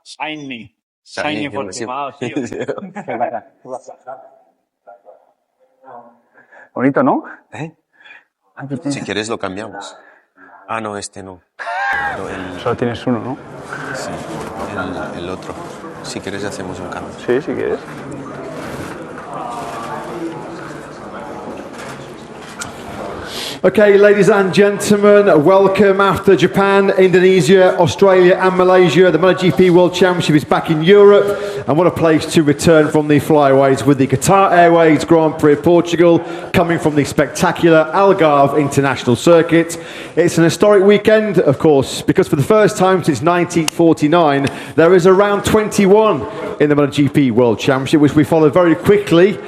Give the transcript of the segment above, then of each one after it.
Sign me. Sign me Portimao, tío. Bonito, ¿no? Si quieres lo cambiamos. Ah, no, este no. Pero Solo tienes uno, ¿no? sí, el otro. Si quieres hacemos un cambio. Sí, si quieres. Okay, ladies and gentlemen, welcome after Japan, Indonesia, Australia and Malaysia. The Motogp World Championship is back in Europe, and what a place to return from the flyaways with the Qatar Airways Grand Prix of Portugal coming from the spectacular Algarve International Circuit. It's an historic weekend, of course, because for the first time since 1949, there is a round 21 in the Motogp World Championship, which we follow very quickly.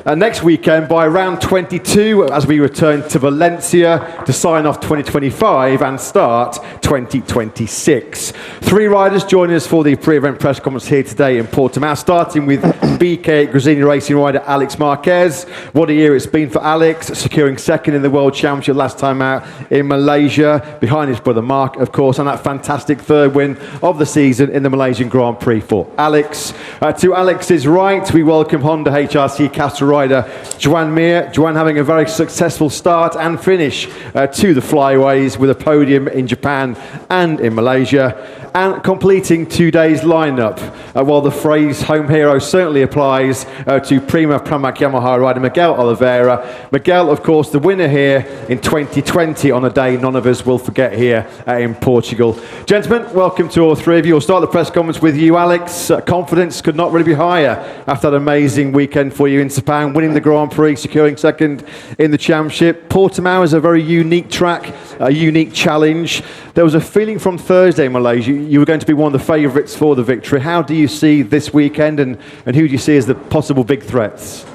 Next weekend by round 22 as we return to Valencia to sign off 2025 and start 2026. Three riders joining us for the pre-event press conference here today in Portimao, starting with BK Gresini Racing rider Alex Marquez. What a year it's been for Alex, securing second in the World Championship last time out in Malaysia, behind his brother Marc, of course, and that fantastic third win of the season in the Malaysian Grand Prix for Alex. To Alex's right, we welcome Honda HRC Castrol rider Joan Mir. Joan having a very successful start and finish to the flyaways with a podium in Japan and in Malaysia, and completing today's lineup. While the phrase home hero certainly applies to Prima Pramac Yamaha rider Miguel Oliveira. Miguel, of course, the winner here in 2020 on a day none of us will forget here in Portugal. Gentlemen, welcome to all three of you. We'll start the press conference with you, Alex. Confidence could not really be higher after that amazing weekend for you in Japan, winning the Grand Prix, securing second in the championship. Portimao is a very unique track, a unique challenge. There was a feeling from Thursday in Malaysia you were going to be one of the favourites for the victory. How do you see this weekend, and who do you see as the possible big threats?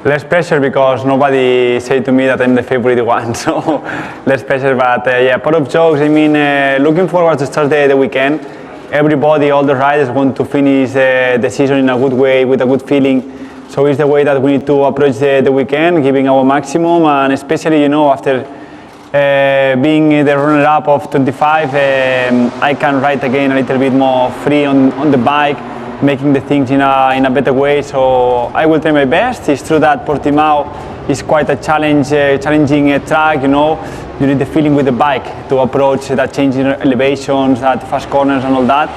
Less pressure because nobody said to me that I'm the favorite one, so less pressure. But yeah, part of jokes. I mean, looking forward to start the weekend. Everybody, all the riders want to finish the season in a good way, with a good feeling. So it's the way that we need to approach the weekend, giving our maximum, and especially, you know, after being the runner-up of 25, I can ride again a little bit more free on the bike, making the things in a better way. So I will try my best. It's true that Portimao is quite a challenging track. You know, you need the feeling with the bike to approach that changing elevations, that fast corners, and all that.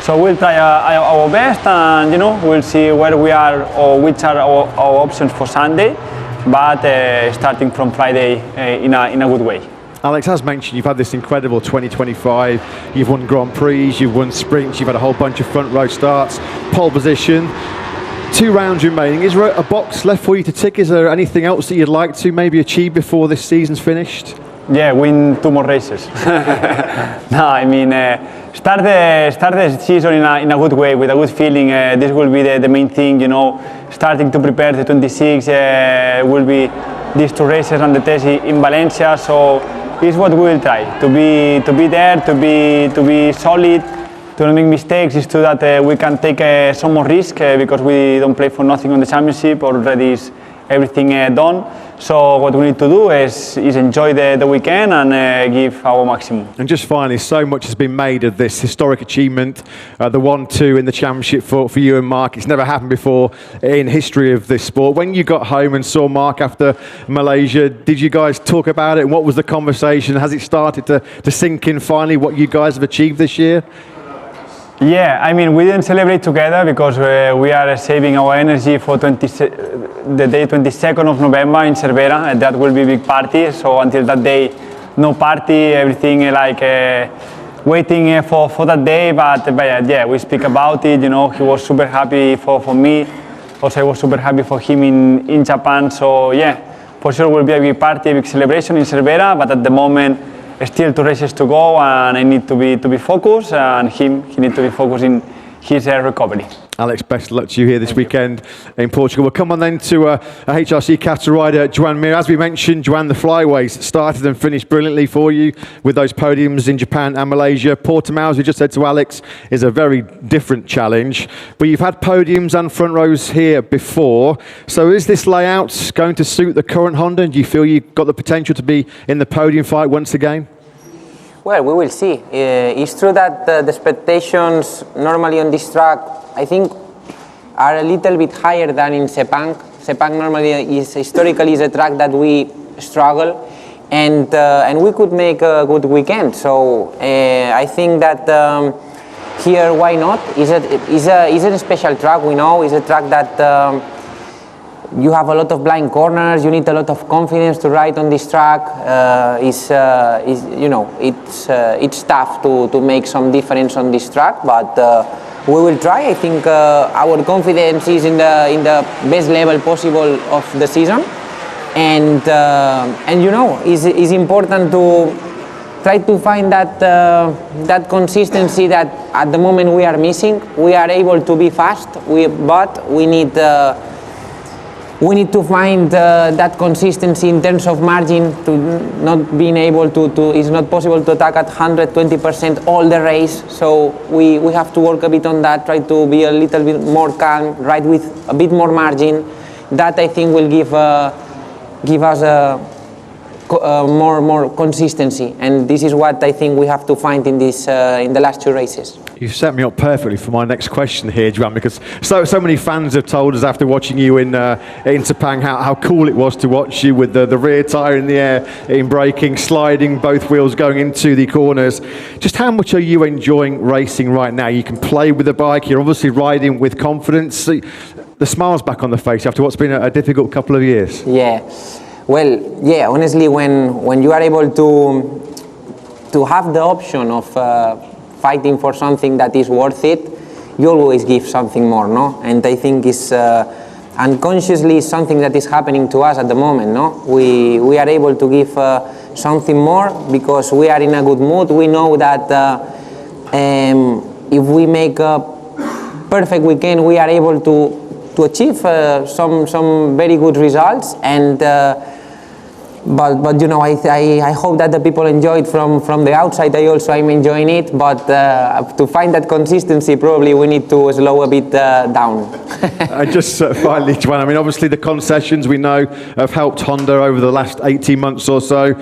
So we'll try our best, and you know, we'll see where we are or which are our options for Sunday. But starting from Friday in a good way. Alex, as mentioned, you've had this incredible 2025. You've won Grand Prix, you've won sprints, you've had a whole bunch of front row starts, pole position. 2 rounds remaining. Is there a box left for you to tick? Is there anything else that you'd like to maybe achieve before this season's finished? Yeah, win 2 more races. No, I mean, start the season in a good way, with a good feeling. This will be the main thing, you know. Starting to prepare the 26 will be these 2 races and the test in Valencia. So it's what we will try to be there, to be solid, to not make mistakes. It's true that we can take some more risk because we don't play for nothing on the championship. Already is everything done. So what we need to do is enjoy the weekend and give our maximum. And just finally, so much has been made of this historic achievement, the 1-2 in the championship for you and Marc. It's never happened before in history of this sport. When you got home and saw Marc after Malaysia, did you guys talk about it? And what was the conversation? Has it started to sink in finally what you guys have achieved this year? Yeah, I mean, we didn't celebrate together because we are saving our energy for the day 22nd of November in Cervera, and that will be a big party. So until that day, no party, everything like waiting for that day. But yeah, we speak about it. You know, he was super happy for me. Also, I was super happy for him in Japan. So yeah, for sure will be a big party, a big celebration in Cervera. But at the moment, still 2 races to go, and I need to be focused, and he needs to be focused in his recovery. Alex, best of luck to you here this weekend in Portugal. We'll come on then to a HRC Castrol rider, Joan Mir. As we mentioned, Joan, the flyaways started and finished brilliantly for you with those podiums in Japan and Malaysia. Portimao, as we just said to Alex, is a very different challenge. But you've had podiums and front rows here before. So is this layout going to suit the current Honda? And do you feel you've got the potential to be in the podium fight once again? Well, we will see. It's true that the expectations normally on this track, I think, are a little bit higher than in Sepang. Sepang normally is historically a track that we struggle, and we could make a good weekend. So I think that here, why not? Is a special track. We know it's a track that. You have a lot of blind corners. You need a lot of confidence to ride on this track. It's tough to make some difference on this track, but we will try. I think our confidence is in the best level possible of the season, and it's important to try to find that consistency that at the moment we are missing. We are able to be fast, but we need to find that consistency in terms of margin, to not being able to it's not possible to attack at 120% all the race. So we have to work a bit on that, try to be a little bit more calm, ride with a bit more margin. That I think will give us more consistency, and this is what I think we have to find in the last two races. You set me up perfectly for my next question here, Joan, because so many fans have told us after watching you in Sepang how cool it was to watch you with the rear tyre in the air, in braking, sliding, both wheels going into the corners. Just how much are you enjoying racing right now? You can play with the bike, you're obviously riding with confidence. The smile's back on the face after what's been a difficult couple of years. Yeah, well, yeah, honestly, when you are able to have the option of fighting for something that is worth it, you always give something more, no? And I think it's unconsciously something that is happening to us at the moment, no? We are able to give something more because we are in a good mood. We know that if we make a perfect weekend, we are able to achieve some very good results, and but you know, I hope that the people enjoy it from the outside. I'm enjoying it, but to find that consistency, probably we need to slow a bit down. Just finally, Joan, I mean, obviously the concessions we know have helped Honda over the last 18 months or so.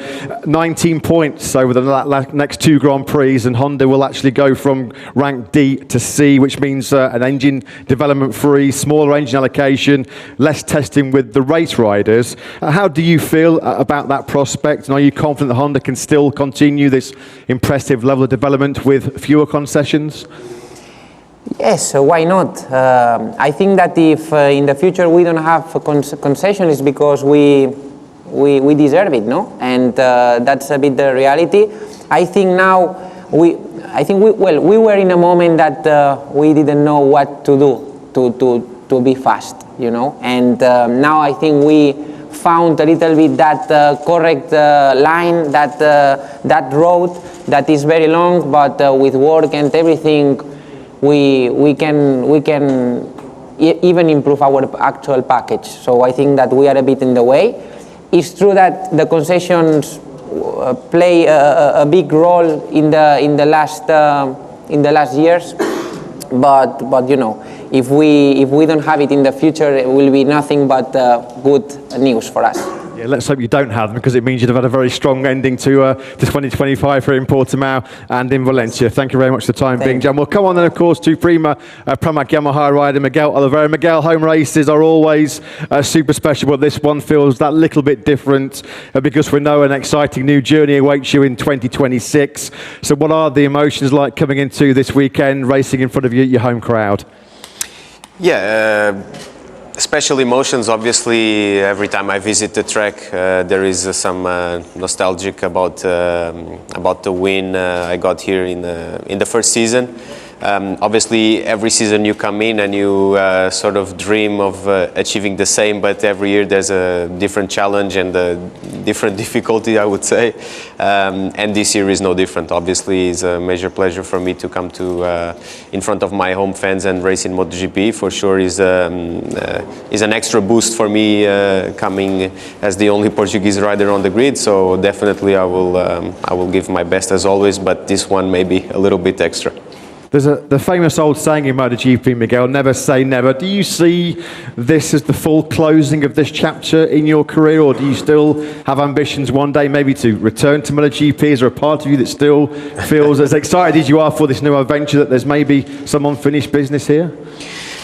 19 points over the next two Grand Prix, and Honda will actually go from rank D to C, which means an engine development free, smaller engine allocation, less testing with the race riders. How do you feel about that prospect, and are you confident that Honda can still continue this impressive level of development with fewer concessions? Yes, why not? I think that if in the future we don't have a concession, it's because we deserve it, no? And that's a bit the reality. I think now we were in a moment that we didn't know what to do to be fast, you know. And now I think we found a little bit that correct line, that road that is very long, but with work and everything, we can even improve our actual package. So I think that we are a bit in the way. It's true that the concessions play a big role in the last years, but you know, if we don't have it in the future, it will be nothing but good news for us. Yeah, let's hope you don't have them, because it means you'd have had a very strong ending to 2025 here in Portimao and in Valencia. Thank you very much for the time being, Joan. We'll come on then, of course, to Prima Pramac Yamaha rider Miguel Oliveira. Miguel, home races are always super special, but this one feels that little bit different because we know an exciting new journey awaits you in 2026. So what are the emotions like coming into this weekend, racing in front of your home crowd? Yeah, special emotions. Obviously, every time I visit the track, there is some nostalgic about the win I got here in the first season. Obviously, every season you come in and you sort of dream of achieving the same, but every year there's a different challenge and a different difficulty, I would say. And this year is no different. Obviously, it's a major pleasure for me to come to in front of my home fans and race in Motogp. For sure, is an extra boost for me coming as the only Portuguese rider on the grid. So definitely, I will give my best as always, but this one maybe a little bit extra. There's the famous old saying in MotoGP, Miguel, never say never. Do you see this as the full closing of this chapter in your career, or do you still have ambitions one day maybe to return to MotoGP? Is there a part of you that still feels as excited as you are for this new adventure, that there's maybe some unfinished business here?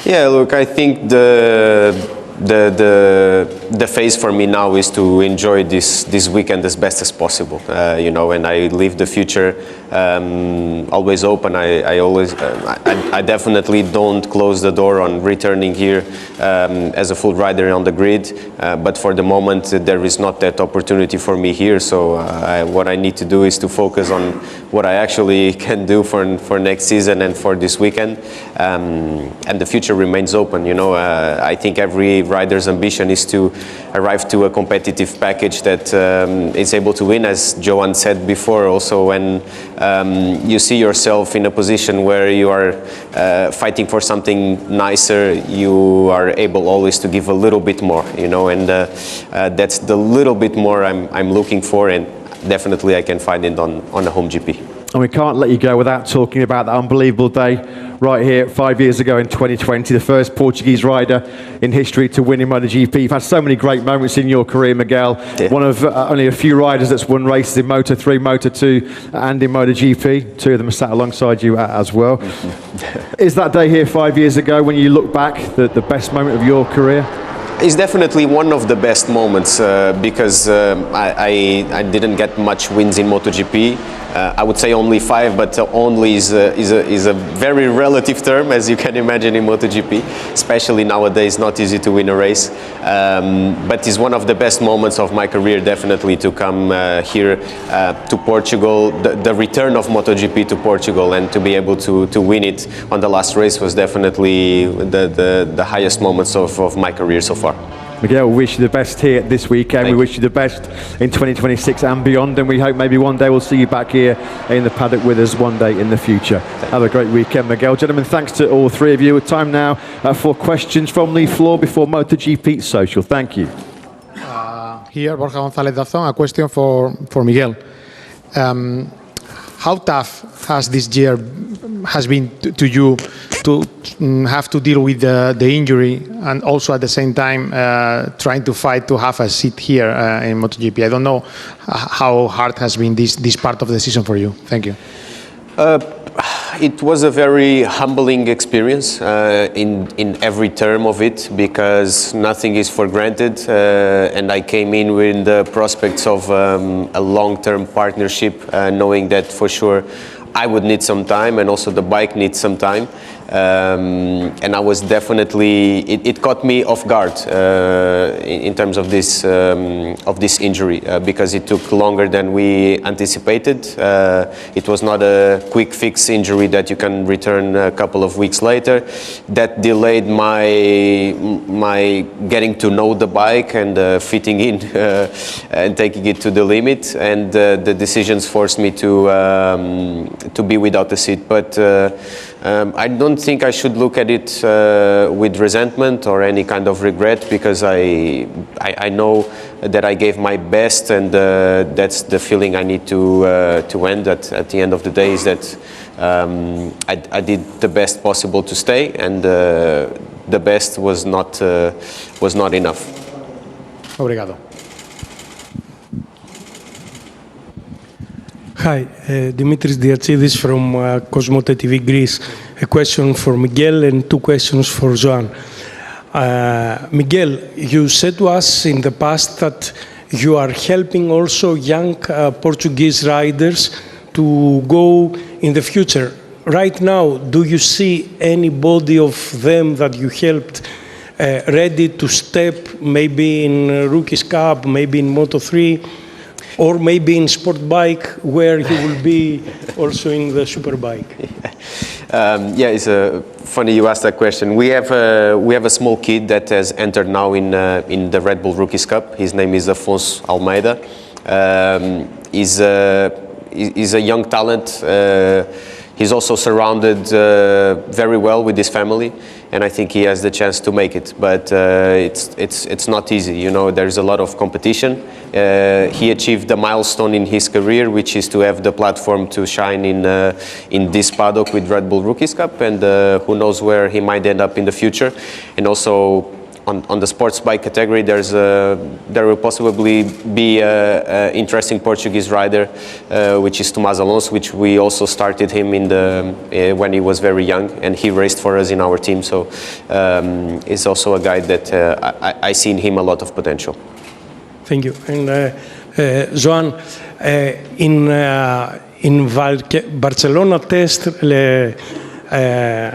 Yeah, look, I think the phase for me now is to enjoy this weekend as best as possible, and I leave the future always open. I definitely don't close the door on returning here as a full rider on the grid, but for the moment there is not that opportunity for me here, so what I need to do is to focus on what I actually can do for next season and for this weekend, and the future remains open. I think every rider's ambition is to arrive to a competitive package that is able to win, as Joan said before. Also, when you see yourself in a position where you are fighting for something nicer, you are able always to give a little bit more, and that's the little bit more I'm looking for, and definitely I can find it on a home GP. And we can't let you go without talking about that unbelievable day right here 5 years ago in 2020, the first Portuguese rider in history to win in MotoGP. You've had so many great moments in your career, Miguel. Yeah. One of only a few riders that's won races in Moto3, Moto2 and in MotoGP. Two of them are sat alongside you as well. Is that day here 5 years ago, when you look back, the best moment of your career? It's definitely one of the best moments because I didn't get much wins in MotoGP. I would say only 5, but only is a very relative term, as you can imagine, in MotoGP. Especially nowadays, not easy to win a race. But it's one of the best moments of my career, definitely, to come here to Portugal. The return of MotoGP to Portugal and to be able to win it on the last race was definitely the highest moments of my career so far. Miguel, we wish you the best here this weekend. We wish you the best in 2026 and beyond, and we hope maybe one day we'll see you back here in the paddock with us one day in the future. Have a great weekend, Miguel. Gentlemen, thanks to all three of you. It's time now for questions from the floor before MotoGP Social. Thank you. Here, Borja González Dazón, a question for Miguel. How tough has this year been to you to have to deal with the injury, and also at the same time trying to fight to have a seat here in MotoGP? I don't know how hard has been this part of the season for you. Thank you. It was a very humbling experience in every term of it, because nothing is for granted, and I came in with the prospects of a long-term partnership, knowing that for sure I would need some time, and also the bike needs some time. And I was definitely, it caught me off guard in terms of this injury, because it took longer than we anticipated. It was not a quick fix injury that you can return a couple of weeks later. That delayed my getting to know the bike and fitting in and taking it to the limit. And the decisions forced me to be without a seat. But I don't think I should look at it with resentment or any kind of regret, because I know that I gave my best, and that's the feeling I need to end at the end of the day, is that I did the best possible to stay, and the best was not enough. Obrigado. Hi, Dimitris Diatsidis from Cosmote TV Greece. A question for Miguel and two questions for Joan. Miguel, you said to us in the past that you are helping also young Portuguese riders to go in the future. Right now, do you see anybody of them that you helped ready to step maybe in Rookies Cup, maybe in Moto3, or maybe in sport bike, where you will be also in the superbike? Yeah, it's funny you asked that question. We have a small kid that has entered now in the Red Bull Rookies Cup. His name is Afonso Almeida. He's a young talent. he's also surrounded very well with his family, and I think he has the chance to make it. But it's not easy. You know, there's a lot of competition. He achieved a milestone in his career, which is to have the platform to shine in this paddock with Red Bull Rookies Cup, and who knows where he might end up in the future. And also on the sports bike category, there will possibly be an interesting Portuguese rider, which is Tomás Alonso, which we also started him when he was very young, and he raced for us in our team. So he's also a guy that I see in him a lot of potential. Thank you. And Joan, in Barcelona test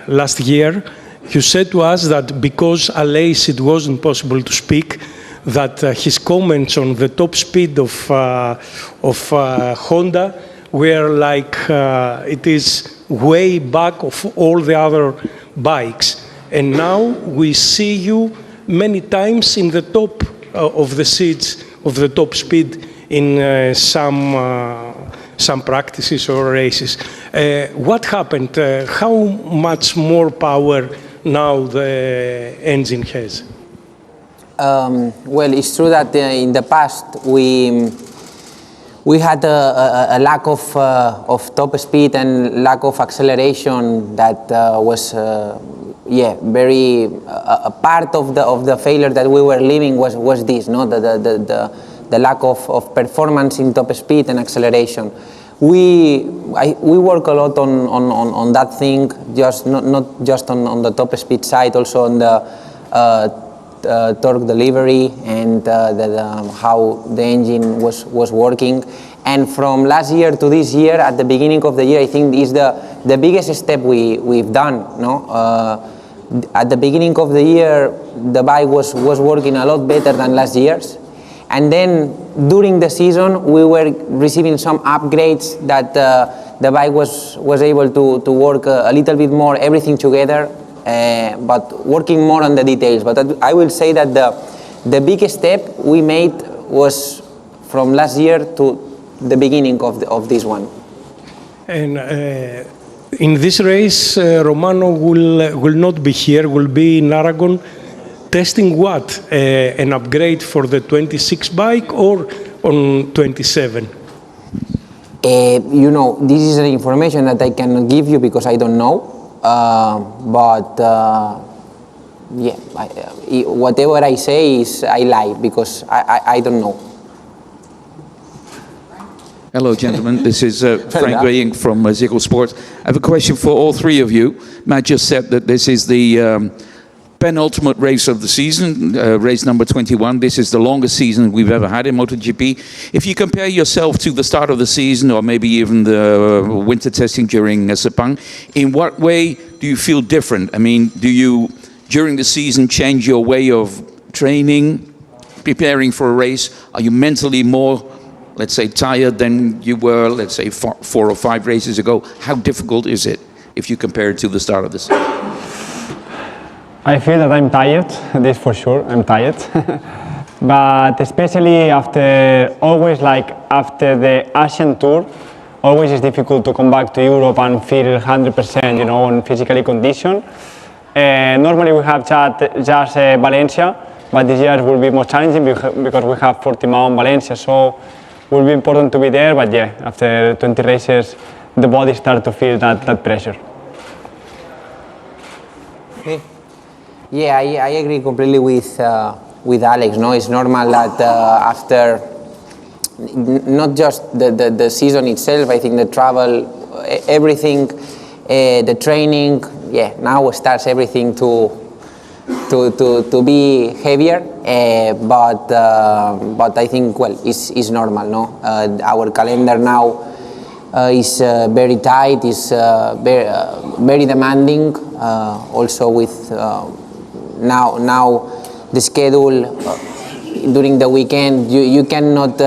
last year, you said to us that because Aleix it wasn't possible to speak, that his comments on the top speed of Honda were like it is way back of all the other bikes. And now we see you many times in the top of the seats of the top speed in some practices or races. What happened? How much more power now the engine has? Well, it's true that in the past we had a lack of top speed and lack of acceleration that was very a part of the failure that we were living was this, no, the lack of performance in top speed and acceleration. We work a lot on that thing, just not just on the top speed side, also on the torque delivery and how the engine was working. And from last year to this year, at the beginning of the year, I think is the biggest step we've done. No, at the beginning of the year, the bike was working a lot better than last year's. And then during the season, we were receiving some upgrades that the bike was able to work a little bit more, everything together, but working more on the details. But I will say that the biggest step we made was from last year to the beginning of this one. And in this race, Romano will not be here, will be in Aragon. Testing what? An upgrade for the 26 bike or on 27? You know, this is an information that I cannot give you because I don't know. Whatever I say is I lie because I don't know. Hello, gentlemen. This is Frank Graying from Ziggle Sport. I have a question for all three of you. Matt just said that this is the penultimate race of the season, race number 21. This is the longest season we've ever had in MotoGP. If you compare yourself to the start of the season, or maybe even the winter testing during Sepang, in what way do you feel different? I mean, do you, during the season, change your way of training, preparing for a race? Are you mentally more, let's say, tired than you were, let's say, 4 or 5 races ago? How difficult is it if you compare it to the start of the season? I feel that I'm tired, this for sure, I'm tired. But especially after the Asian tour, always it's difficult to come back to Europe and feel 100%, you know, on physically condition. Normally we have just Valencia, but this year will be more challenging because we have Portimao and Valencia, so it will be important to be there, but yeah, after 20 races, the body starts to feel that pressure. Okay. Yeah, I agree completely with Alex. No, it's normal that after not just the season itself, I think the travel, everything, the training, yeah, now starts everything to be heavier. But I think, well, it's normal. No, our calendar now is very tight, is very demanding. Also with now the schedule during the weekend, you cannot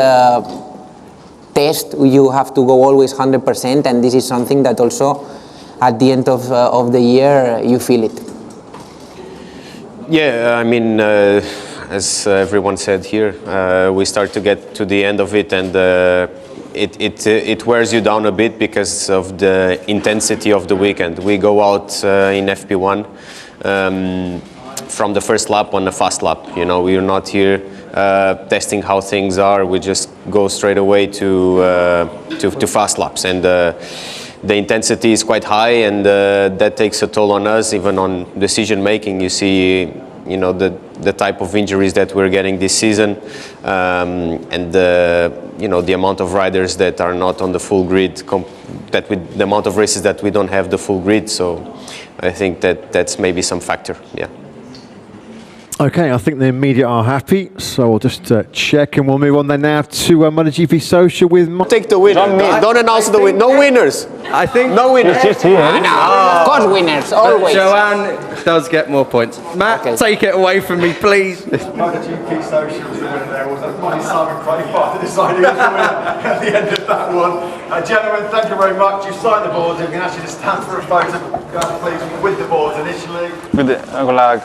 test. You have to go always 100%, and this is something that also at the end of the year you feel it. Yeah, I mean, as everyone said here, we start to get to the end of it, and it wears you down a bit because of the intensity of the weekend. We go out in FP1 from the first lap on the fast lap. You know, we're not here testing how things are. We just go straight away to fast laps, and the intensity is quite high, and that takes a toll on us, even on decision making. You see, you know, the type of injuries that we're getting this season, and you know, the amount of riders that are not on the full grid, the amount of races that we don't have the full grid. So I think that's maybe some factor. Yeah. Okay, I think the media are happy, so we'll just check, and we'll move on then now to Motogp Social with Marc. Take the winner. Don't announce the winner. No winners. I think no winners. It's just here. Of course, winners, always. Joanne does get more points. Matt, take it away from me, please. Motogp Social was the winner there. Was that Money Simon Crowther decided who was the winner at the end of that one? Gentlemen, thank you very much. You signed the boards. You can actually just stand for a photo, please, with the boards initially. Con la...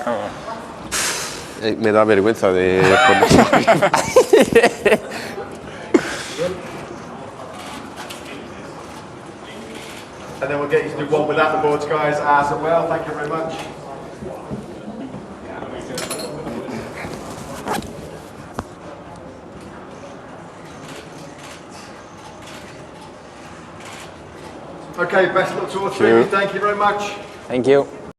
Me da vergüenza de... And then we'll get you to do one without the boards, guys, as well. Thank you very much. Okay, best luck to all three. Thank you very much. Thank you.